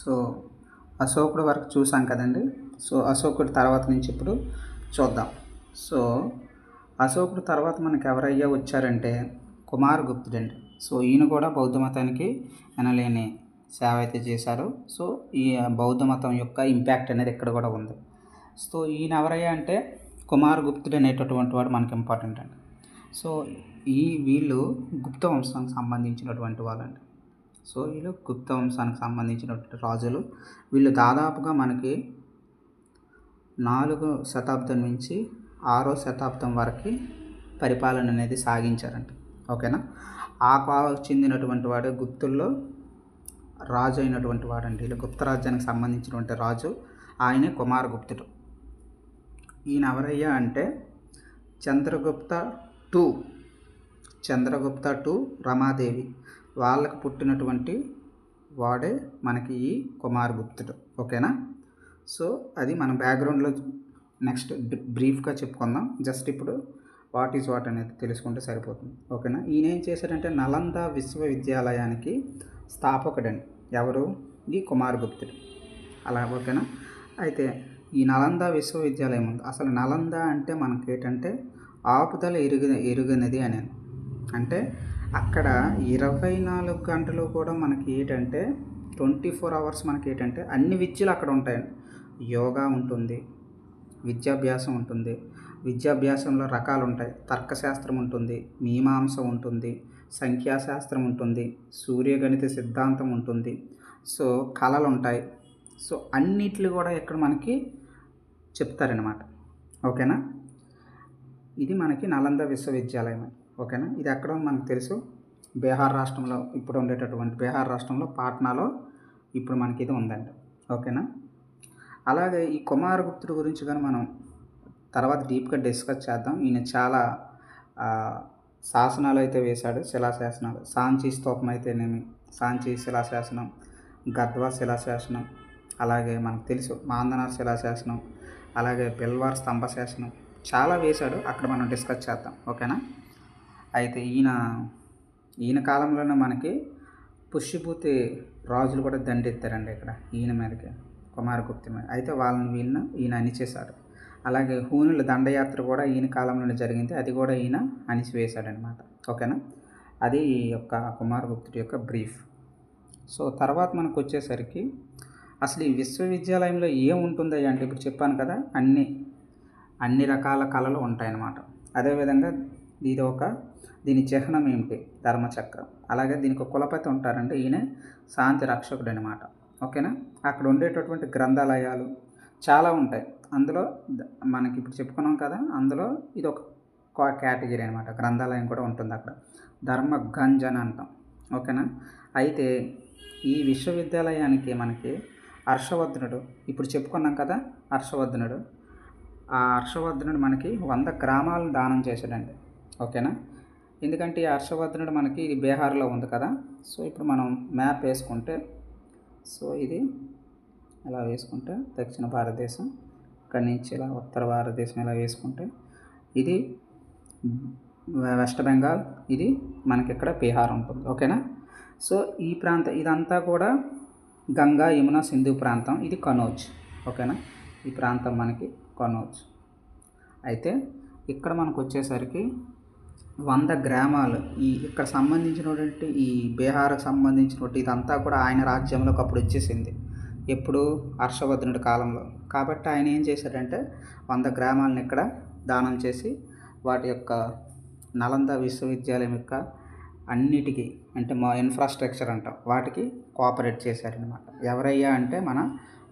So అశోకుడు వరకు చూసాం కదండి. సో అశోకుడి తర్వాత నుంచి ఇప్పుడు చూద్దాం. సో అశోకుడు తర్వాత మనకి ఎవరయ్యా వచ్చారంటే కుమారగుప్తుడండి. సో ఈయన కూడా బౌద్ధ మతానికి ఎనలేని సేవ అయితే చేశారు. సో ఈ బౌద్ధ మతం యొక్క ఇంపాక్ట్ అనేది ఇక్కడ కూడా ఉంది. సో ఈయన ఎవరయ్యా అంటే కుమారగుప్తుడు అనేటటువంటి వాడు మనకి ఇంపార్టెంట్ అండి. సో వీళ్ళు గుప్త వంశానికి సంబంధించినటువంటి వాళ్ళండి. సో వీళ్ళు గుప్త వంశానికి సంబంధించినటువంటి రాజులు. వీళ్ళు దాదాపుగా మనకి 4వ శతాబ్దం నుంచి 6వ శతాబ్దం వరకు పరిపాలన అనేది సాగించారంట. ఓకేనా. ఆ కాలకు చెందినటువంటి వాడు గుప్తుల్లో రాజు అయినటువంటి వాడండి. వీళ్ళు గుప్త రాజ్యానికి సంబంధించినటువంటి రాజు, ఆయనే కుమారగుప్తుడు. ఈయన ఎవరయ్యా అంటే చంద్రగుప్త టూ రమాదేవి వాళ్ళకు పుట్టినటువంటి వాడే మనకి ఈ కుమారగుప్తుడు. ఓకేనా. సో అది మన బ్యాక్గ్రౌండ్లో నెక్స్ట్ బ్రీఫ్గా చెప్పుకుందాం. జస్ట్ ఇప్పుడు వాట్ ఈజ్ వాట్ అనేది తెలుసుకుంటే సరిపోతుంది. ఓకేనా. ఈయన ఏం చేశాడంటే నలంద విశ్వవిద్యాలయానికి స్థాపకుడండి. ఎవరు? ఈ కుమారగుప్తుడు. అలా ఓకేనా. అయితే ఈ నలంద విశ్వవిద్యాలయం ఉంది. అసలు నలంద అంటే మనకి ఏంటంటే ఆపుదల ఎరుగనిది అని, అంటే అక్కడ 24 గంటలు కూడా మనకి ఏంటంటే 24 అవర్స్ మనకి ఏంటంటే అన్ని విద్యలు అక్కడ ఉంటాయండి. యోగా ఉంటుంది, విద్యాభ్యాసం ఉంటుంది. విద్యాభ్యాసంలో రకాలు ఉంటాయి. తర్కశాస్త్రం ఉంటుంది, మీమాంస ఉంటుంది, సంఖ్యాశాస్త్రం ఉంటుంది, సూర్యగణిత సిద్ధాంతం ఉంటుంది. సో కళలు ఉంటాయి. సో అన్నిట్లు కూడా ఇక్కడ మనకి చెప్తారనమాట. ఓకేనా. ఇది మనకి నలంద విశ్వవిద్యాలయం. ఓకేనా. ఇది ఎక్కడ మనకు తెలుసు, బీహార్ రాష్ట్రంలో, ఇప్పుడు ఉండేటటువంటి బీహార్ రాష్ట్రంలో పాట్నాలో ఇప్పుడు మనకి ఇది ఉందండి. ఓకేనా. అలాగే ఈ కుమారగుప్తుడి గురించి కానీ మనం తర్వాత డీప్గా డిస్కస్ చేద్దాం. ఈయన చాలా శాసనాలు అయితే వేశాడు, శిలాశాసనాలు. సాంచి స్తూపం అయితేనేమి, సాంచి శిలాశాసనం, గద్వా శిలాశాసనం, అలాగే మనకు తెలుసు మాందనార్ శిలాశాసనం, అలాగే బెల్వార్ స్తంభ శాసనం, చాలా వేశాడు. అక్కడ మనం డిస్కస్ చేద్దాం. ఓకేనా. అయితే ఈయన కాలంలోనే మనకి పుష్యభూతి రాజులు కూడా దండెత్తారండి ఇక్కడ ఈయన మీదకి, కుమారగుప్తి మీద. అయితే వీళ్ళని ఈయన అణిచేశాడు. అలాగే హూనుల దండయాత్ర కూడా ఈయన కాలంలోనే జరిగింది. అది కూడా ఈయన అణిచివేశాడనమాట. ఓకేనా. అది ఈ యొక్క కుమారగుప్తుడి యొక్క బ్రీఫ్. సో తర్వాత మనకు వచ్చేసరికి అసలు ఈ విశ్వవిద్యాలయంలో ఏముంటుందో అంటే ఇప్పుడు చెప్పాను కదా, అన్ని రకాల కళలు ఉంటాయన్నమాట. అదేవిధంగా దీని చిహ్నం ఏమిటి? ధర్మచక్రం. అలాగే దీనికి కులపతి ఉంటారంటే ఈయన శాంతి రక్షకుడు అనమాట. ఓకేనా. అక్కడ ఉండేటటువంటి గ్రంథాలయాలు చాలా ఉంటాయి. అందులో మనకి ఇప్పుడు చెప్పుకున్నాం కదా, అందులో ఇది ఒక కేటగిరీ అనమాట. గ్రంథాలయం కూడా ఉంటుంది అక్కడ. ధర్మగంజ్ అని అంటాం. ఓకేనా. అయితే ఈ విశ్వవిద్యాలయానికి మనకి హర్షవర్ధనుడు, ఇప్పుడు చెప్పుకున్నాం కదా హర్షవర్ధనుడు, ఆ హర్షవర్ధనుడు మనకి 100 గ్రామాలను దానం చేశాడండి. ఓకేనా. ఎందుకంటే ఈ హర్షవర్ధనుడు మనకి ఇది బీహార్లో ఉంది కదా. సో ఇప్పుడు మనం మ్యాప్ వేసుకుంటే, సో ఇది ఇలా వేసుకుంటే దక్షిణ భారతదేశం, ఇక్కడి నుంచి ఇలా ఉత్తర భారతదేశం ఇలా వేసుకుంటే ఇది వెస్ట్ బెంగాల్, ఇది మనకి ఇక్కడ బీహార్ ఉంటుంది. ఓకేనా. సో ఈ ప్రాంతం ఇదంతా కూడా గంగా, యమున, సింధు ప్రాంతం. ఇది కనౌజ్. ఓకేనా. ఈ ప్రాంతం మనకి కనౌజ్. అయితే ఇక్కడ మనకు వచ్చేసరికి 100 గ్రామాలు ఇక్కడ సంబంధించినటువంటి ఈ బీహార్కి సంబంధించినటువంటి ఇదంతా కూడా ఆయన రాజ్యంలోకి అప్పుడు వచ్చేసింది. ఎప్పుడు? హర్షవర్ధనుడి కాలంలో. కాబట్టి ఆయన ఏం చేశాడంటే 100 గ్రామాలను ఇక్కడ దానం చేసి వాటి యొక్క నలంద విశ్వవిద్యాలయం యొక్క అన్నిటికీ అంటే మా ఇన్ఫ్రాస్ట్రక్చర్ అంటాం వాటికి కోఆపరేట్ చేశారనమాట. ఎవరయ్యా అంటే మన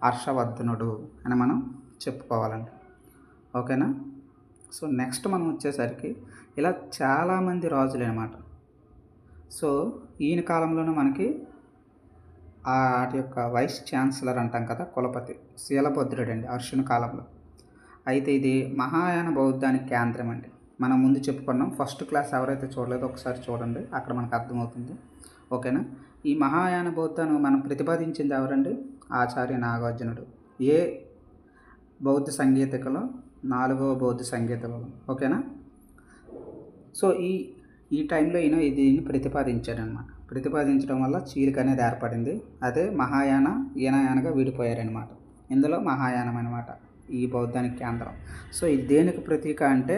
హర్షవర్ధనుడు అని మనం చెప్పుకోవాలండి. ఓకేనా. సో నెక్స్ట్ మనం వచ్చేసరికి ఇలా చాలామంది రాజులు అనమాట. సో ఈయన కాలంలోనే మనకి వాటి యొక్క వైస్ ఛాన్సలర్ అంటాం కదా, కులపతి శీలభద్రుడు అండి హర్షుని కాలంలో. అయితే ఇది మహాయాన బౌద్ధానికి కేంద్రం అండి. మనం ముందు చెప్పుకున్నాం. ఫస్ట్ క్లాస్ ఎవరైతే చూడలేదో ఒకసారి చూడండి, అక్కడ మనకు అర్థమవుతుంది. ఓకేనా. ఈ మహాయాన బౌద్ధాన్ని మనం ప్రతిపాదించింది ఎవరండి? ఆచార్య నాగార్జునుడు. ఏ బౌద్ధ సంగీతికలో 4వ బౌద్ధ సంగీతకులు. ఓకేనా. సో ఈ టైంలో ఈయన దీన్ని ప్రతిపాదించాడనమాట. ప్రతిపాదించడం వల్ల చీలిక అనేది ఏర్పడింది. అదే మహాయాన ఈనయానగా విడిపోయారనమాట. ఇందులో మహాయానం అనమాట ఈ బౌద్ధానికి కేంద్రం. సో ఇది దేనికి ప్రతీక అంటే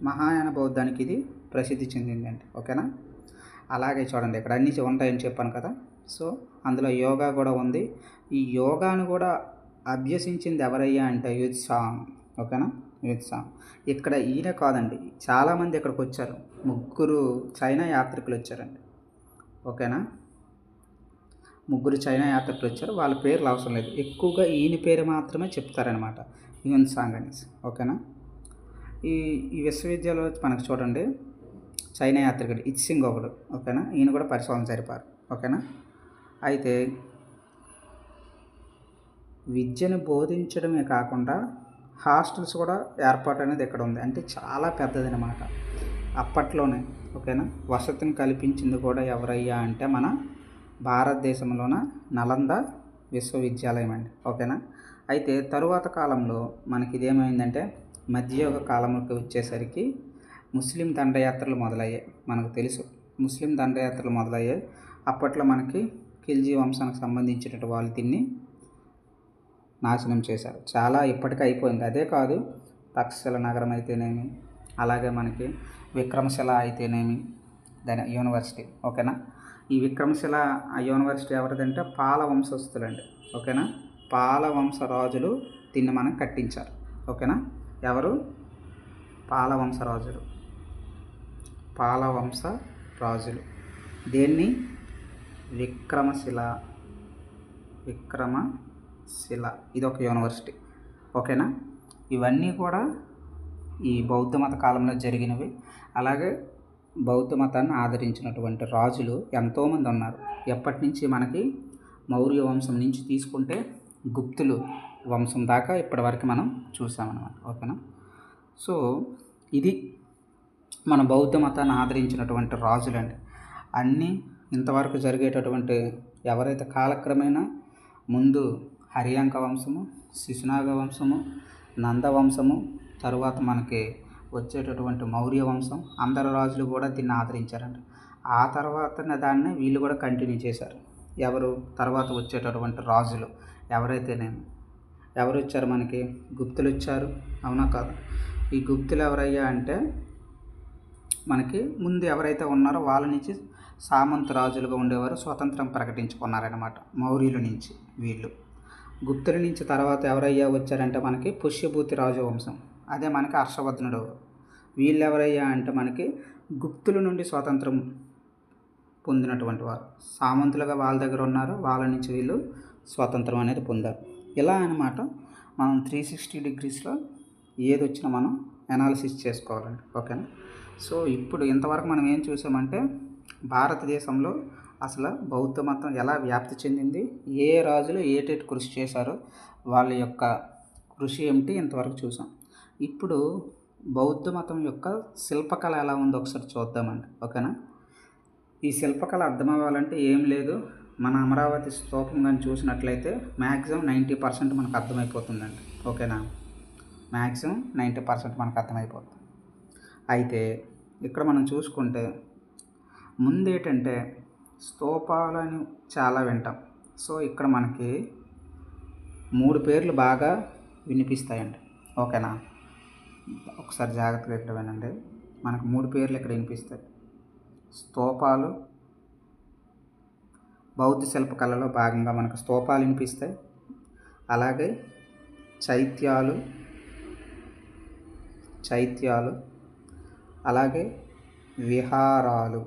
మహాయాన బౌద్ధానికి ఇది ప్రసిద్ధి చెందిందండి. ఓకేనా. అలాగే చూడండి ఇక్కడ అన్నీ ఉంటాయని చెప్పాను కదా. సో అందులో యోగా కూడా ఉంది. ఈ యోగాను కూడా అభ్యసించింది ఎవరయ్యా అంటే యుత్సాంగ్. ఓకేనా, యుత్సాంగ్. ఇక్కడ ఈయన కాదండి, చాలామంది ఇక్కడికి వచ్చారు. 3 చైనా యాత్రికులు వచ్చారండి. ఓకేనా, 3 చైనా యాత్రికులు వచ్చారు. వాళ్ళ పేర్లు అవసరం లేదు, ఎక్కువగా ఈయన పేరు మాత్రమే చెప్తారనమాట, యుత్సాంగ్ అనేసి. ఓకేనా. ఈ విశ్వవిద్యాలయంలో మనకు చూడండి చైనా యాత్రికుడు ఇత్సింగ్ ఒకడు. ఓకేనా, ఈయన కూడా పరిశోధన జరిపారు. ఓకేనా. అయితే విద్యను బోధించడమే కాకుండా హాస్టల్స్ కూడా ఏర్పాటు అనేది ఇక్కడ ఉంది. అంటే చాలా పెద్దదనమాట అప్పట్లోనే. ఓకేనా. వసతిని కల్పించింది కూడా ఎవరయ్యా అంటే మన భారతదేశంలోన నలంద విశ్వవిద్యాలయం అండి. ఓకేనా. అయితే తరువాత కాలంలో మనకి ఇదేమైందంటే మధ్యయుగ కాలంలోకి వచ్చేసరికి ముస్లిం దండయాత్రలు మొదలయ్యాయి. మనకు తెలుసు ముస్లిం దండయాత్రలు మొదలయ్యాయి. అప్పట్లో మనకి ఖిల్జీ వంశానికి సంబంధించినటువంటి వాళ్ళు దీన్ని నాశనం చేశారు. చాలా ఇప్పటికీ అయిపోయింది. అదే కాదు, తక్షశిల నగరం అయితేనేమి, అలాగే మనకి విక్రమశిల అయితేనేమి దాని యూనివర్సిటీ. ఓకేనా. ఈ విక్రమశిల యూనివర్సిటీ ఎవరిదంటే పాల వంశస్థులండి. ఓకేనా. పాల వంశ రాజులు దీన్ని మనం కట్టించారు. ఓకేనా. ఎవరు? పాల వంశ రాజులు. పాల వంశ రాజులు దేన్ని? విక్రమశిల. ఇది ఒక యూనివర్సిటీ. ఓకేనా. ఇవన్నీ కూడా ఈ బౌద్ధ మత కాలంలో జరిగినవి. అలాగే బౌద్ధ మతాన్ని ఆదరించినటువంటి రాజులు ఎంతోమంది ఉన్నారు. ఎప్పటి నుంచి మనకి మౌర్య వంశం నుంచి తీసుకుంటే గుప్తులు వంశం దాకా ఇప్పటివరకు మనం చూసామన్నమాట. ఓకేనా. సో ఇది మన బౌద్ధ మతాన్ని ఆదరించినటువంటి రాజులండి. అన్నీ ఇంతవరకు జరిగేటటువంటి ఎవరైతే కాలక్రమేణా ముందు హరియాంక వంశము, శిశునాగ వంశము, నంద వంశము, తరువాత మనకి వచ్చేటటువంటి మౌర్య వంశం, అందరు రాజులు కూడా దీన్ని ఆదరించారండి. ఆ తర్వాత దాన్ని వీళ్ళు కూడా కంటిన్యూ చేశారు. ఎవరు? తర్వాత వచ్చేటటువంటి రాజులు ఎవరైతేనేమి. ఎవరు వచ్చారు మనకి? గుప్తులు వచ్చారు. అవునా కాదు? ఈ గుప్తులు ఎవరయ్యా అంటే మనకి ముందు ఎవరైతే ఉన్నారో వాళ్ళ నుంచి సామంత రాజులుగా ఉండేవారు స్వతంత్రం ప్రకటించుకున్నారనమాట మౌర్యుల నుంచి. వీళ్ళు గుప్తుల నుంచి తర్వాత ఎవరయ్యా వచ్చారంటే మనకి పుష్యభూతి రాజవంశం. అదే మనకి హర్షవర్ధనుడు. వీళ్ళు ఎవరయ్యా అంటే మనకి గుప్తుల నుండి స్వాతంత్రం పొందినటువంటి వారు. సామంతులుగా వాళ్ళ దగ్గర ఉన్నారు, వాళ్ళ నుంచి వీళ్ళు స్వాతంత్రం అనేది పొందారు. ఇలా అనమాట మనం 360 డిగ్రీస్లో ఏది వచ్చినా మనం అనాలిసిస్ చేసుకోవాలండి. ఓకేనా. సో ఇప్పుడు ఇంతవరకు మనం ఏం చూసామంటే భారతదేశంలో అసలు బౌద్ధ మతం ఎలా వ్యాప్తి చెందింది, ఏ రాజులు ఏటేటి కృషి చేశారో వాళ్ళ యొక్క కృషి ఏమిటి ఇంతవరకు చూసాం. ఇప్పుడు బౌద్ధ మతం యొక్క శిల్పకళ ఎలా ఉందో ఒకసారి చూద్దామండి. ఓకేనా. ఈ శిల్పకళ అర్థం అవ్వాలంటే ఏం లేదు, మన అమరావతి స్తూపం కానీ చూసినట్లయితే మ్యాక్సిమం 90% మనకు అర్థమైపోతుందండి. ఓకేనా. మ్యాక్సిమం 90% మనకు అర్థమైపోతుంది. అయితే ఇక్కడ మనం చూసుకుంటే ముందేంటంటే స్తూపాలను చాలా వింటాం. సో ఇక్కడ మనకి 3 పేర్లు బాగా వినిపిస్తాయండి. ఓకేనా. ఒకసారి జాగ్రత్తగా ఇక్కడ వినండి. మనకు 3 పేర్లు ఇక్కడ వినిపిస్తాయి. స్తూపాలు, బౌద్ధ శిల్పకళలో భాగంగా మనకు స్తూపాలు వినిపిస్తాయి. అలాగే చైత్యాలు, అలాగే విహారాలు.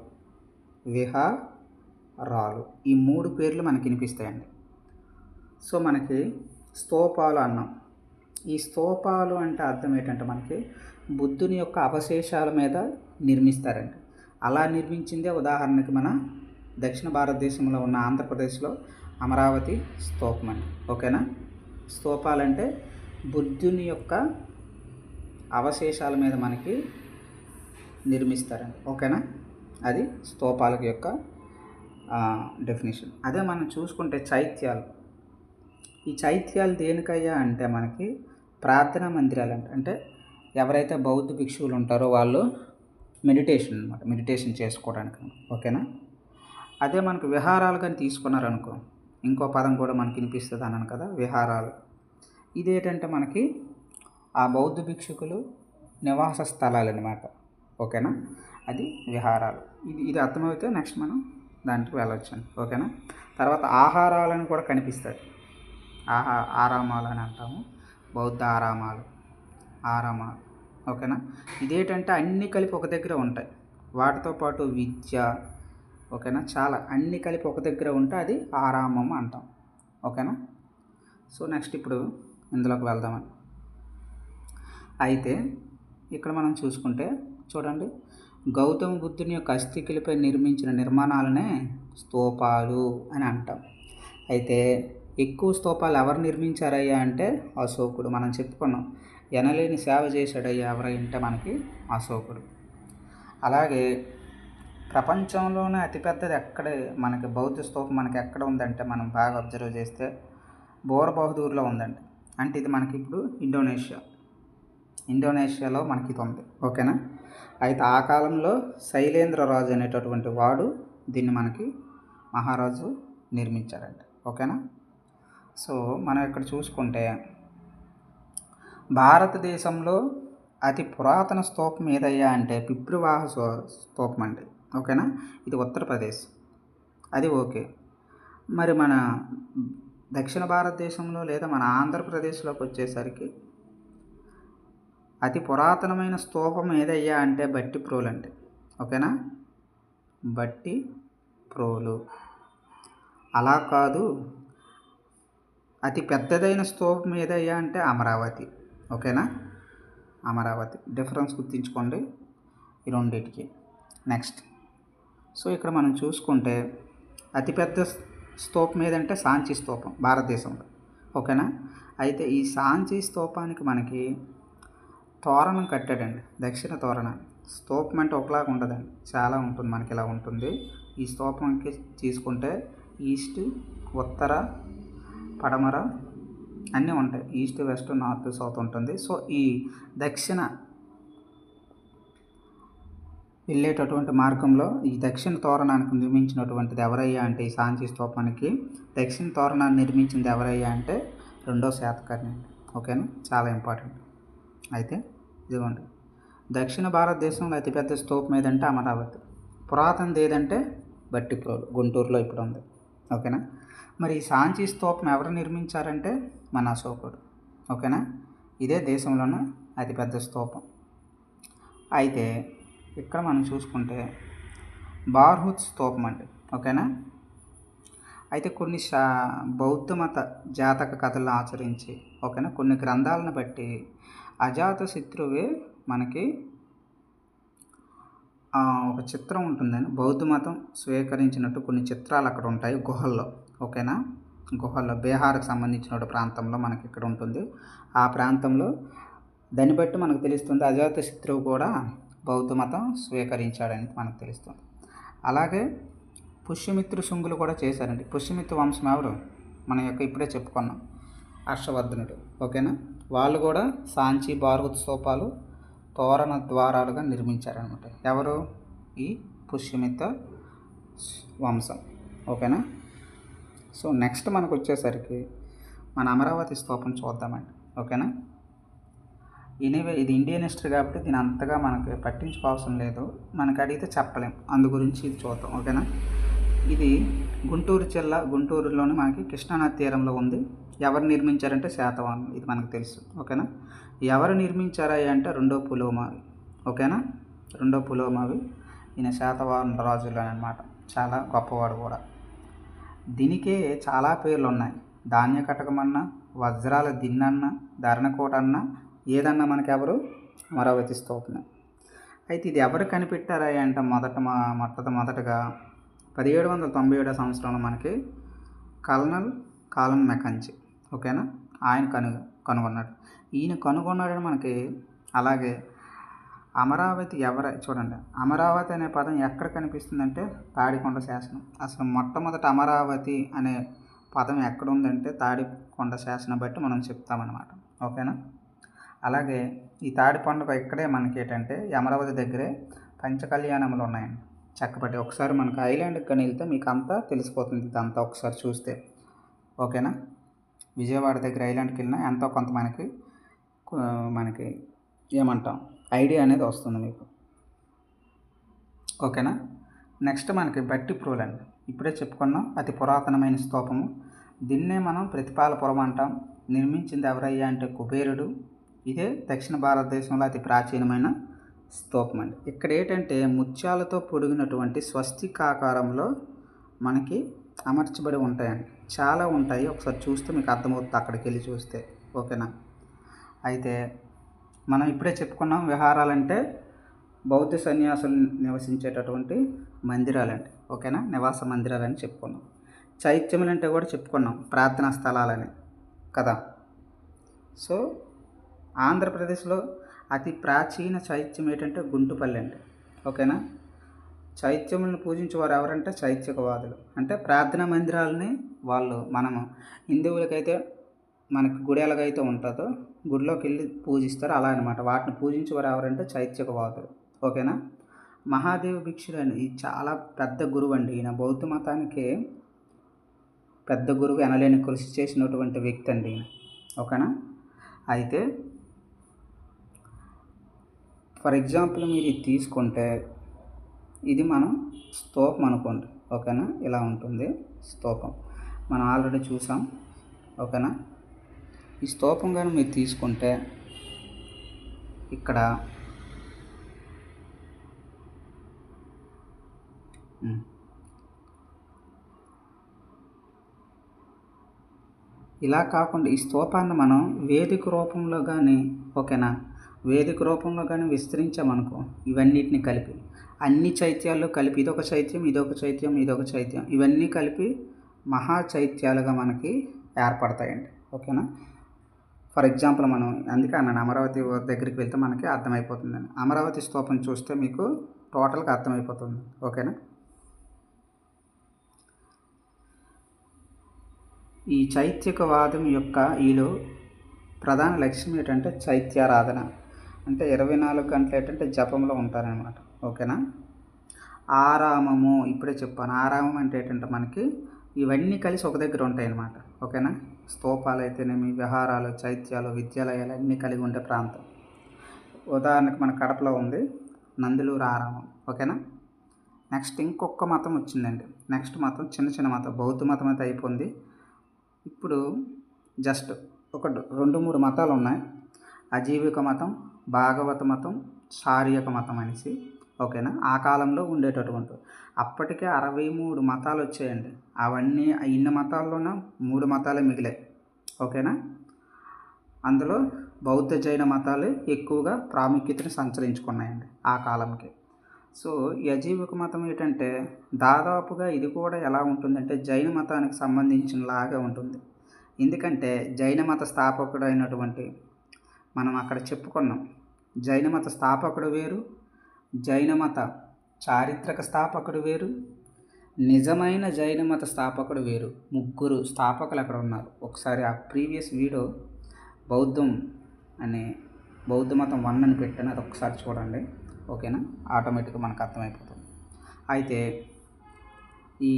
ఈ 3 పేర్లు మనకి వినిపిస్తాయండి. సో మనకి స్తూపాలు అన్నాం. ఈ స్తూపాలు అంటే అర్థం ఏంటంటే మనకి బుద్ధుని యొక్క అవశేషాల మీద నిర్మిస్తారండి. అలా నిర్మించిందే ఉదాహరణకి మన దక్షిణ భారతదేశంలో ఉన్న ఆంధ్రప్రదేశ్లో అమరావతి స్తూపం అండి. ఓకేనా. స్తూపాలంటే బుద్ధుని యొక్క అవశేషాల మీద మనకి నిర్మిస్తారండి. ఓకేనా. అది స్తూపాల యొక్క డెఫినేషన్. అదే మనం చూసుకుంటే చైత్యాలు. ఈ చైత్యాలు దేనికయ్యా అంటే మనకి ప్రార్థనా మందిరాలు అంటే ఎవరైతే బౌద్ధ భిక్షువులు ఉంటారో వాళ్ళు మెడిటేషన్ చేసుకోవడానికి. ఓకేనా. అదే మనకు విహారాలు కానీ తీసుకున్నారనుకో, ఇంకో పదం కూడా మనకి వినిపిస్తుంది అన్నాను కదా, విహారాలు. ఇదేంటంటే మనకి ఆ బౌద్ధ భిక్షుకులు నివాస స్థలాలు అనమాట. ఓకేనా, అది విహారాలు. ఇది అర్థమైతే నెక్స్ట్ మనం దాంట్లోకి వెళ్ళొచ్చండి. ఓకేనా, తర్వాత ఆహారాలను కూడా కనిపిస్తాయి. ఆరామాలు అని అంటాము, బౌద్ధ ఆరామాలు. ఓకేనా, ఇదేంటంటే అన్నీ కలిపి ఒక దగ్గర ఉంటాయి. వాటితో పాటు విద్య, ఓకేనా, చాలా అన్నీ కలిపి ఒక దగ్గర ఉంటే అది ఆరామం అంటాం. ఓకేనా, సో నెక్స్ట్ ఇప్పుడు ఇందులోకి వెళ్దామని. అయితే ఇక్కడ మనం చూసుకుంటే చూడండి, గౌతమ బుద్ధుని యొక్క అస్థికలపై నిర్మించిన నిర్మాణాలనే స్తూపాలు అని అంటాం. అయితే ఎక్కువ స్తూపాలు ఎవరు నిర్మించారయ్యా అంటే అశోకుడు. మనం చెప్పుకున్నాం, ఎనలేని సేవ చేశాడయ్యా ఎవరంటే మనకి అశోకుడు. అలాగే ప్రపంచంలోనే అతిపెద్దది ఎక్కడే మనకి బౌద్ధ స్తూపం మనకి ఎక్కడ ఉందంటే, మనం బాగా అబ్జర్వ్ చేస్తే బోర్ బహదూర్లో ఉందండి. అంటే ఇది మనకి ఇప్పుడు ఇండోనేషియాలో మనకి ఇది ఉంది. ఓకేనా, అయితే ఆ కాలంలో శైలేంద్ర రాజు అనేటటువంటి వాడు దీన్ని మనకి మహారాజు నిర్మించారండి. ఓకేనా, సో మనం ఇక్కడ చూసుకుంటే భారతదేశంలో అతి పురాతన స్తూపం ఏదయ్యా అంటే పితృవాహ స్తూపం అండి. ఓకేనా, ఇది ఉత్తరప్రదేశ్, అది ఓకే. మరి మన దక్షిణ భారతదేశంలో లేదా మన ఆంధ్రప్రదేశ్లోకి వచ్చేసరికి అతి పురాతనమైన స్తూపం ఏదయ్యా అంటే భట్టిప్రోలు అండి. ఓకేనా, భట్టిప్రోలు. అలా కాదు, అతి పెద్దదైన స్తూపం ఏదయ్యా అంటే అమరావతి. ఓకేనా, అమరావతి. డిఫరెన్స్ గుర్తుంచుకోండి ఈ రెండింటికి. నెక్స్ట్, సో ఇక్కడ మనం చూసుకుంటే అతిపెద్ద స్తూపం ఏదంటే సాంచి స్తూపం భారతదేశంలో. ఓకేనా, అయితే ఈ సాంచి స్తూపానికి మనకి తోరణం కట్టాడండి, దక్షిణ తోరణం. స్తూపం అంటే ఒకలాగా ఉండదండి, చాలా ఉంటుంది. మనకి ఇలా ఉంటుంది. ఈ స్తూపంకి తీసుకుంటే ఈస్ట్, ఉత్తర, పడమర అన్నీ ఉంటాయి. ఈస్ట్, వెస్ట్, నార్త్, సౌత్ ఉంటుంది. సో ఈ దక్షిణ వెళ్ళేటటువంటి మార్గంలో ఈ దక్షిణ తోరణానికి నిర్మించినటువంటిది ఎవరయ్యా అంటే ఈ సాంచి స్తూపానికి దక్షిణ తోరణాన్ని నిర్మించింది ఎవరయ్యా అంటే 2వ శాతకర్ణి. ఓకేనా, చాలా ఇంపార్టెంట్. అయితే ఇదిగోండి, దక్షిణ భారతదేశంలో అతిపెద్ద స్తూపం ఏదంటే అమరావతి. పురాతనది ఏదంటే భట్టిప్రోలు, గుంటూరులో ఇప్పుడు ఉంది. ఓకేనా, మరి ఈ సాంచి స్తూపం ఎవరు నిర్మించారంటే మన అశోకుడు. ఓకేనా, ఇదే దేశంలోనే అతిపెద్ద స్తూపం. అయితే ఇక్కడ మనం చూసుకుంటే బార్హుత్ స్తూపం అండి. ఓకేనా, అయితే కొన్ని బౌద్ధ మత జాతక కథలను ఆచరించి, ఓకేనా, కొన్ని గ్రంథాలను బట్టి అజాతశత్రువే మనకి ఒక చిత్రం ఉంటుందని బౌద్ధ మతం స్వీకరించినట్టు కొన్ని చిత్రాలు అక్కడ ఉంటాయి గుహల్లో. ఓకేనా, గుహల్లో బీహార్కి సంబంధించిన ప్రాంతంలో మనకి ఇక్కడ ఉంటుంది. ఆ ప్రాంతంలో దాన్ని బట్టి మనకు తెలుస్తుంది అజాతశత్రువు కూడా బౌద్ధ మతం స్వీకరించాడని మనకు తెలుస్తుంది. అలాగే పుష్యమిత్ర శుంగులు కూడా చేశారండి. పుష్యమిత్ర వంశం ఎవరు, మన యొక్క ఇప్పుడే చెప్పుకున్నాం హర్షవర్ధనుడు. ఓకేనా, వాళ్ళు కూడా సాంచి బార్హుత్ స్తూపాలు తోరణ ద్వారాలుగా నిర్మించారనమాట. ఎవరు, ఈ పుష్యమిత్ర వంశం. ఓకేనా, సో నెక్స్ట్ మనకు వచ్చేసరికి మన అమరావతి స్తూపం చూద్దామండి. ఓకేనా, ఎనీవే ఇది ఇండియన్ హిస్టరీ కాబట్టి దీని అంతగా మనకి పట్టించుకోవాల్సిన లేదు, మనకు అడిగితే చెప్పలేం, అందు గురించి ఇది చూద్దాం. ఓకేనా, ఇది గుంటూరు జిల్లా, గుంటూరులోని మనకి కృష్ణానది తీరంలో ఉంది. ఎవరు నిర్మించారంటే శాతవాహనులు, ఇది మనకు తెలుసు. ఓకేనా, ఎవరు నిర్మించారా అంటే 2వ పులోమావి. ఓకేనా, 2వ పులోమావి, ఈయన శాతవాహన రాజులు అనమాట, చాలా గొప్పవాడు కూడా. దీనికే చాలా పేర్లు ఉన్నాయి. ధాన్య కటకమన్నా, వజ్రాల దిన్నన్న, ధరణకోట అన్న, ఏదన్నా మనకి ఎవరు, అమరావతి స్తూపం. అయితే ఇది ఎవరు కనిపెట్టారా అంటే మొదటగా 1797 సంవత్సరంలో మనకి కల్నల్ కాలన్ మెకంజీ. ఓకేనా, ఆయన కనుగొన్నాడు. ఈయన కనుగొన్నాడని మనకి. అలాగే అమరావతి చూడండి, అమరావతి అనే పదం ఎక్కడ కనిపిస్తుందంటే తాడికొండ శాసనం. అసలు మొట్టమొదట అమరావతి అనే పదం ఎక్కడ ఉందంటే తాడికొండ శాసనం బట్టి మనం చెప్తామన్నమాట. ఓకేనా, అలాగే ఈ తాడి పండుగ ఇక్కడే మనకి ఏంటంటే అమరావతి దగ్గరే పంచకళ్యాణములు ఉన్నాయండి. చక్కపట్టి ఒకసారి మనకు ఐలాండ్కి కానీ వెళ్తే మీకు అంతా తెలిసిపోతుంది ఇదంతా ఒకసారి చూస్తే. ఓకేనా. విజయవాడ దగ్గర ఐలాండ్కి వెళ్ళినా ఎంతో కొంత మనకి ఏమంటాం ఐడియా అనేది వస్తుంది మీకు. ఓకేనా. నెక్స్ట్ మనకి భట్టిప్రోలు అండి. ఇప్పుడే చెప్పుకున్నాం అతి పురాతనమైన స్తూపము. దీన్నే మనం ప్రతిపాలపురం అంటాం. నిర్మించింది ఎవరయ్యా అంటే కుబేరుడు. ఇదే దక్షిణ భారతదేశంలో అతి ప్రాచీనమైన స్తూపం అండి. ఇక్కడ ఏంటంటే ముత్యాలతో పొడిగినటువంటి స్వస్తికాకారంలో మనకి అమర్చబడి ఉంటాయండి. చాలా ఉంటాయి, ఒకసారి చూస్తే మీకు అర్థమవుతుంది అక్కడికి వెళ్ళి చూస్తే. ఓకేనా. అయితే మనం ఇప్పుడే చెప్పుకున్నాం విహారాలంటే బౌద్ధ సన్యాసులు నివసించేటటువంటి మందిరాలండి. ఓకేనా. నివాస మందిరాలని చెప్పుకున్నాం. చైత్యములు అంటే కూడా చెప్పుకున్నాం ప్రార్థనా స్థలాలని కదా. సో ఆంధ్రప్రదేశ్లో అతి ప్రాచీన చైత్యం ఏంటంటే గుంటుపల్లి అండి. ఓకేనా. చైత్యములను పూజించేవారు ఎవరంటే చైత్యకవాదులు. అంటే ప్రార్థనా మందిరాలని మనము హిందువులకైతే మనకి గుడి ఎలాగైతే ఉంటుందో గుడిలోకి వెళ్ళి పూజిస్తారు అలా అనమాట. వాటిని పూజించేవారు ఎవరంటే చైత్యకవాదులు. ఓకేనా. మహాదేవ భిక్షుడు అండి. ఇది చాలా పెద్ద గురువు అండి. ఈయన బౌద్ధ మతానికి పెద్ద గురువు, ఎనలేని కృషి చేసినటువంటి వ్యక్తి అండి ఈయన. ఓకేనా. అయితే ఫర్ ఎగ్జాంపుల్ మీరు ఇది తీసుకుంటే ఇది మనం స్తూపం అనుకోండి. ఓకేనా. ఇలా ఉంటుంది స్తూపం, మనం ఆల్రెడీ చూసాం. ఓకేనా. ఈ స్తూపం కానీ మీరు తీసుకుంటే ఇక్కడ ఇలా కాకుండా ఈ స్తూపాన్ని మనం వేదిక రూపంలో కానీ ఓకేనా వేదిక రూపంలో కానీ విస్తరించామనుకో, ఇవన్నిటిని కలిపి అన్ని చైత్యాల్లో కలిపి ఇదొక చైత్యం, ఇదొక చైత్యం, ఇదొక చైత్యం, ఇవన్నీ కలిపి మహా చైత్యాలుగా మనకి ఏర్పడతాయండి. ఓకేనా. ఫర్ ఎగ్జాంపుల్ మనం అందుకే అన్నాను అమరావతి దగ్గరికి వెళ్తే మనకి అర్థమైపోతుందండి. అమరావతి స్తూపం చూస్తే మీకు టోటల్గా అర్థమైపోతుంది. ఓకేనా. ఈ చైత్యకవాదం యొక్క ఈలో ప్రధాన లక్ష్యం ఏంటంటే చైత్యారాధన. అంటే 24 గంటలు ఏంటంటే జపంలో ఉంటారనమాట. ఓకేనా. ఆరామము ఇప్పుడే చెప్పాను. ఆరామం అంటే ఏంటంటే మనకి ఇవన్నీ కలిసి ఒక దగ్గర ఉంటాయి అన్నమాట. ఓకేనా. స్తూపాలు అయితేనేమి, విహారాలు, చైత్యాలు, విద్యాలయాలు అన్నీ కలిగి ఉండే ప్రాంతం. ఉదాహరణకు మన కడపలో ఉంది నందులూరు ఆరామం. ఓకేనా. నెక్స్ట్ ఇంకొక మతం వచ్చిందండి. నెక్స్ట్ మతం చిన్న మతం, బౌద్ధ మతం అయితే అయిపోయింది. ఇప్పుడు జస్ట్ ఒక 2-3 మతాలు ఉన్నాయి. అజీవిక మతం, భాగవత మతం, శారీరక మతం అనేసి. ఓకేనా. ఆ కాలంలో ఉండేటటువంటి అప్పటికే 63 మతాలు వచ్చాయండి. అవన్నీ ఇన్ని మతాల్లోన 3 మతాలే మిగిలాయి. ఓకేనా. అందులో బౌద్ధ జైన మతాలు ఎక్కువగా ప్రాముఖ్యతను సంతరించుకున్నాయండి ఆ కాలంకి. సో ఈ అజీవిక మతం ఏంటంటే దాదాపుగా ఇది కూడా ఎలా ఉంటుందంటే జైన మతానికి సంబంధించినలాగా ఉంటుంది. ఎందుకంటే జైన మత స్థాపకుడు అయినటువంటి మనం అక్కడ చెప్పుకున్నాం జైన మత స్థాపకుడు వేరు, జైన మత చారిత్రక స్థాపకుడు వేరు, నిజమైన జైన మత స్థాపకుడు వేరు. 3 స్థాపకులు అక్కడ ఉన్నారు. ఒకసారి ఆ ప్రీవియస్ వీడియో బౌద్ధం అనే బౌద్ధ మతం 1 అని పెట్టాను, అది ఒకసారి చూడండి. ఓకేనా. ఆటోమేటిక్గా మనకు అర్థమైపోతుంది. అయితే ఈ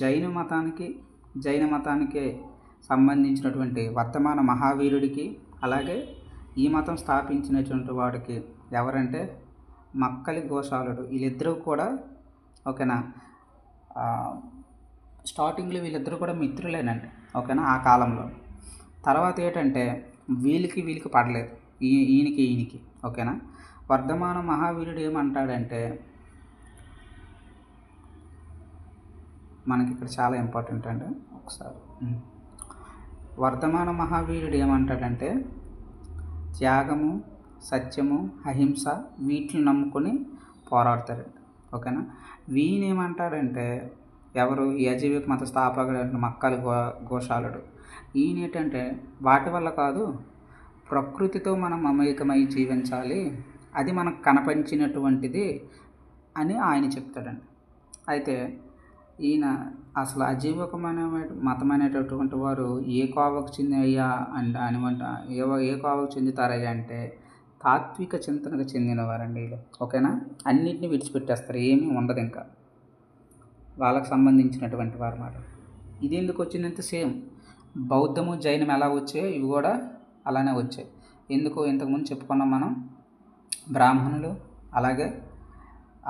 జైన మతానికి సంబంధించినటువంటి వర్తమాన మహావీరుడికి అలాగే ఈ మతం స్థాపించినటువంటి వాడికి ఎవరంటే మక్కలి గోశాలుడు. వీళ్ళిద్దరూ కూడా ఓకేనా స్టార్టింగ్లో వీళ్ళిద్దరూ కూడా మిత్రులేనండి. ఓకేనా. ఆ కాలంలో తర్వాత ఏంటంటే వీళ్ళకి పడలేదు, ఈయనకి. ఓకేనా. వర్ధమాన మహావీరుడు ఏమంటాడంటే మనకి ఇక్కడ చాలా ఇంపార్టెంట్ అండి. ఒకసారి వర్ధమాన మహావీరుడు ఏమంటాడంటే త్యాగము, సత్యము, అహింస వీటిని నమ్ముకొని పోరాడతాడండి. ఓకేనా. వీని ఏమంటాడంటే ఎవరు ఈ అజీవిక మత స్థాపకుడు మక్కలి గోశాలుడు. ఈయన ఏంటంటే వాటి వల్ల కాదు, ప్రకృతితో మనం మమేకమై జీవించాలి, అది మనకు కనపరిచినటువంటిది అని ఆయన చెప్తాడండి. అయితే ఈయన అసలు అజీవకమైన మతం అనేటటువంటి వారు ఏ కోవకు చెందయ్యా ఏ కోవకు చెందుతారయ్యా అంటే తాత్విక చింతనకు చెందినవారండి వీళ్ళు. ఓకేనా, అన్నిటిని విడిచిపెట్టేస్తారు, ఏమీ ఉండదు ఇంకా వాళ్ళకి సంబంధించినటువంటి వారు మాట. ఇది ఎందుకు వచ్చిందంటే సేమ్ బౌద్ధము జైనం ఎలా వచ్చాయో ఇవి కూడా అలానే వచ్చాయి. ఎందుకు ఇంతకుముందు చెప్పుకున్నాం మనం, బ్రాహ్మణులు అలాగే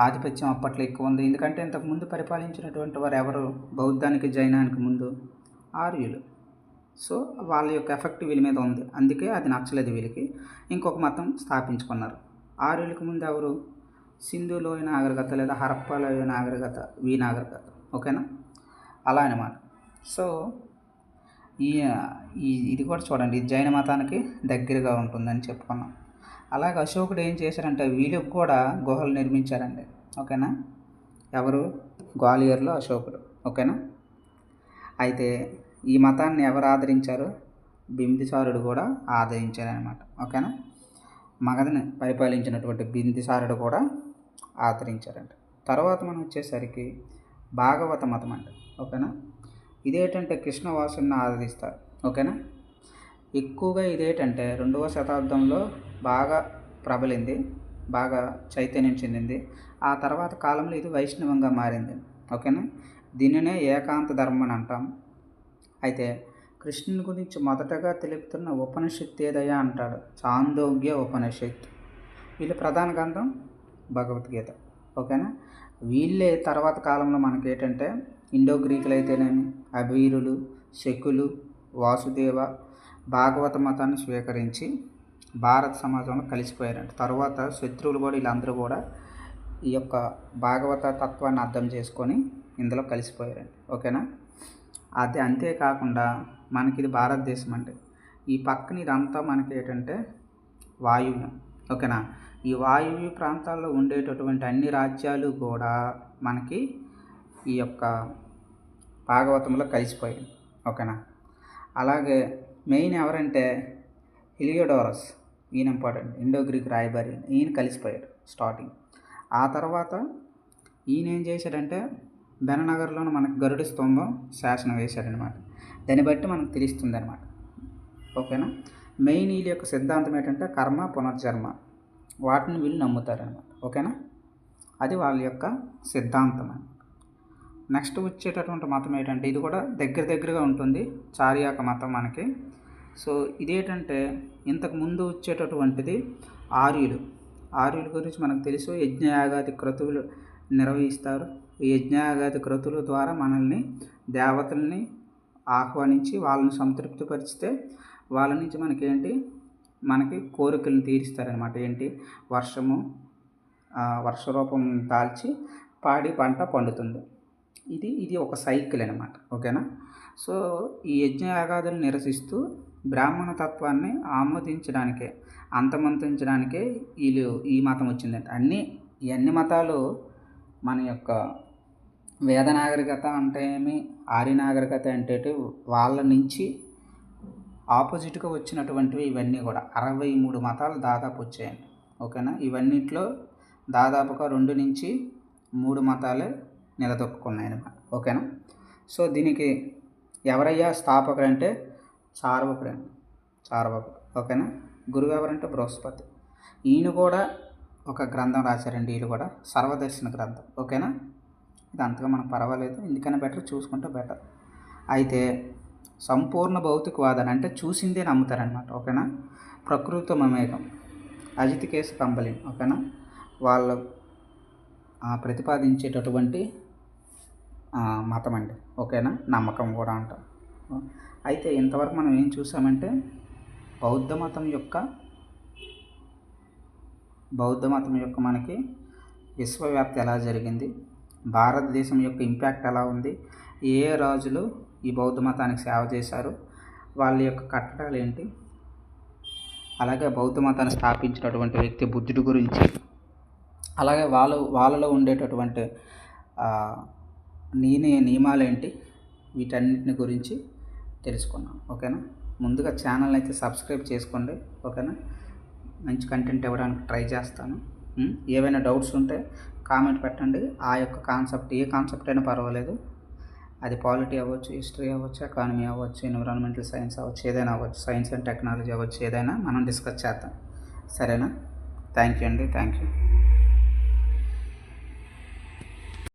ఆధిపత్యం అప్పట్లో ఎక్కువ ఉంది. ఎందుకంటే ఇంతకుముందు పరిపాలించినటువంటి వారు ఎవరు, బౌద్ధానికి జైనానికి ముందు ఆర్యులు. సో వాళ్ళ యొక్క ఎఫెక్ట్ వీళ్ళ మీద ఉంది, అందుకే అది నచ్చలేదు వీళ్ళకి, ఇంకొక మతం స్థాపించుకున్నారు. ఆర్యులకు ముందు ఎవరు, సింధులోయ నాగరికత లేదా హరప్పాలోయ నాగరికత, ఈ నాగరికత. ఓకేనా, అలా అనమాట. సో ఇది కూడా చూడండి, జైన మతానికి దగ్గరగా ఉంటుందని చెప్పుకున్నాం. అలాగే అశోకుడు ఏం చేశారంటే వీళ్ళకి కూడా గుహలు నిర్మించారండి. ఓకేనా, ఎవరు, గ్వాలియర్లో అశోకుడు. ఓకేనా, అయితే ఈ మతాన్ని ఎవరు ఆదరించారు, బింబిసారుడు కూడా ఆదరించారనమాట. ఓకేనా, మగధని పరిపాలించినటువంటి బింబిసారుడు కూడా ఆదరించారంట. తర్వాత మనం వచ్చేసరికి భాగవత మతం అండి. ఓకేనా, ఇదేంటంటే కృష్ణవాసుని ఆరాధిస్తారు. ఓకేనా, ఎక్కువగా ఇదేంటంటే 2వ శతాబ్దంలో బాగా ప్రబలింది, బాగా చైతన్యం చెందింది. ఆ తర్వాత కాలంలో ఇది వైష్ణవంగా మారింది. ఓకేనా, దీనినే ఏకాంత ధర్మం అని అంటాం. అయితే కృష్ణుని గురించి మొదటగా తెలుపుతున్న ఉపనిషత్తు ఏదయ్యా అంటాడు, చాందోగ్య ఉపనిషత్తు. వీళ్ళ ప్రధాన గ్రంథం భగవద్గీత. ఓకేనా, వీళ్ళే తర్వాత కాలంలో మనకి ఏంటంటే ఇండో గ్రీకులు అయితేనేమి, అబీరులు, శకులు, వాసుదేవ భాగవత మతాన్ని స్వీకరించి భారత సమాజంలో కలిసిపోయారంట. తర్వాత శత్రువులు కూడా వీళ్ళందరూ కూడా ఈ యొక్క భాగవత తత్వాన్ని అర్థం చేసుకొని ఇందులో కలిసిపోయారండి. ఓకేనా, అది అంతేకాకుండా మనకి ఇది భారతదేశం అంటే ఈ పక్కన ఇదంతా మనకి ఏంటంటే వాయువ్యం. ఓకేనా, ఈ వాయువ్య ప్రాంతాల్లో ఉండేటటువంటి అన్ని రాజ్యాలు కూడా మనకి ఈ యొక్క భాగవతంలో కలిసిపోయాయి. ఓకేనా, అలాగే మెయిన్ ఎవరంటే హిలియోడోరస్, ఈయన ఇంపార్టెంట్, ఇండో గ్రీక్ రాయబారి, ఈయన కలిసిపోయాడు స్టార్టింగ్. ఆ తర్వాత ఈయన ఏం చేశాడంటే బెననగర్లోని మనకు గరుడ స్తంభం శాసనం వేశాడనమాట. దాన్ని బట్టి మనకు తెలుస్తుంది అనమాట. ఓకేనా, మెయిన్ వీళ్ళ యొక్క సిద్ధాంతం ఏంటంటే కర్మ పునర్జన్మ, వాటిని వీళ్ళు నమ్ముతారనమాట. ఓకేనా, అది వాళ్ళ యొక్క సిద్ధాంతం అని. నెక్స్ట్ వచ్చేటటువంటి మతం ఏంటంటే ఇది కూడా దగ్గరగా ఉంటుంది, చార్యాక మతం మనకి. సో ఇదేంటంటే ఇంతకు ముందు వచ్చేటటువంటిది ఆర్యుల గురించి మనకు తెలుసు. యజ్ఞయాగాది క్రతువులు నిర్వహిస్తారు. ఈ యజ్ఞయాగాది క్రతువుల ద్వారా మనల్ని దేవతల్ని ఆహ్వానించి వాళ్ళని సంతృప్తిపరిచితే వాళ్ళ నుంచి మనకి కోరికలను తీరుస్తారనమాట. ఏంటి, వర్షరూపం దాల్చి పాడి పంట పండుతుంది. ఇది ఒక సైకిల్ అనమాట. ఓకేనా, సో ఈ యజ్ఞయాగాదులను నిరసిస్తూ బ్రాహ్మణ తత్వాన్ని ఆమోదించడానికే, అంతమొందించడానికే ఈ మతం వచ్చిందంట. ఈ అన్ని మతాలు మన యొక్క వేద నాగరికత అంటే ఏమి, ఆర్య నాగరికత అంటే వాళ్ళ నుంచి ఆపోజిట్గా వచ్చినటువంటివి ఇవన్నీ కూడా 63 మతాలు దాదాపు వచ్చాయండి. ఓకేనా, ఇవన్నిట్లో దాదాపుగా 2 నుంచి 3 మతాలే నిలదొక్కున్నాయి అన్నమాట. ఓకేనా, సో దీనికి ఎవరయ్యా స్థాపకుడు అంటే చార్వాకుడు. ఓకేనా, గురువు ఎవరంటే బృహస్పతి. ఈయన కూడా ఒక గ్రంథం రాశారండి, వీళ్ళు కూడా సర్వదర్శన గ్రంథం. ఓకేనా, ఇది అంతగా మనకు పర్వాలేదు, ఎందుకైనా బెటర్, చూసుకుంటే బెటర్. అయితే సంపూర్ణ భౌతికవాదాన్ని అంటే చూసిందే నమ్ముతారనమాట. ఓకేనా, ప్రకృతి మమేకం, అజిత్ కేసు కంబలిన్. ఓకేనా, వాళ్ళు ప్రతిపాదించేటటువంటి మతం అండి. ఓకేనా, నమ్మకం కూడా అంటాం. అయితే ఇంతవరకు మనం ఏం చూసామంటే బౌద్ధ మతం యొక్క మనకి విశ్వవ్యాప్తి ఎలా జరిగింది, భారతదేశం యొక్క ఇంపాక్ట్ ఎలా ఉంది, ఏ రాజులు ఈ బౌద్ధ మతానికి సేవ చేశారు, వాళ్ళ యొక్క కట్టడాలు ఏంటి, అలాగే బౌద్ధ మతాన్ని స్థాపించినటువంటి వ్యక్తి బుద్ధుడి గురించి, అలాగే వాళ్ళలో ఉండేటటువంటి నియమాలేంటి, వీటన్నిటిని గురించి తెలుసుకున్నాం. ఓకేనా, ముందుగా ఛానల్ అయితే సబ్స్క్రైబ్ చేసుకోండి. ఓకేనా, మంచి కంటెంట్ ఇవ్వడానికి ట్రై చేస్తాను. ఏవైనా డౌట్స్ ఉంటే కామెంట్ పెట్టండి. ఆ యొక్క కాన్సెప్ట్, ఏ కాన్సెప్ట్ అయినా పర్వాలేదు, అది పాలిటీ అవ్వచ్చు, హిస్టరీ అవ్వచ్చు, ఎకానమీ అవ్వచ్చు, ఎన్విరాన్మెంటల్ సైన్స్ అవ్వచ్చు, ఏదైనా అవ్వచ్చు, సైన్స్ అండ్ టెక్నాలజీ అవ్వచ్చు, ఏదైనా మనం డిస్కస్ చేద్దాం. సరేనా? థ్యాంక్ యూ అండి. Thank you.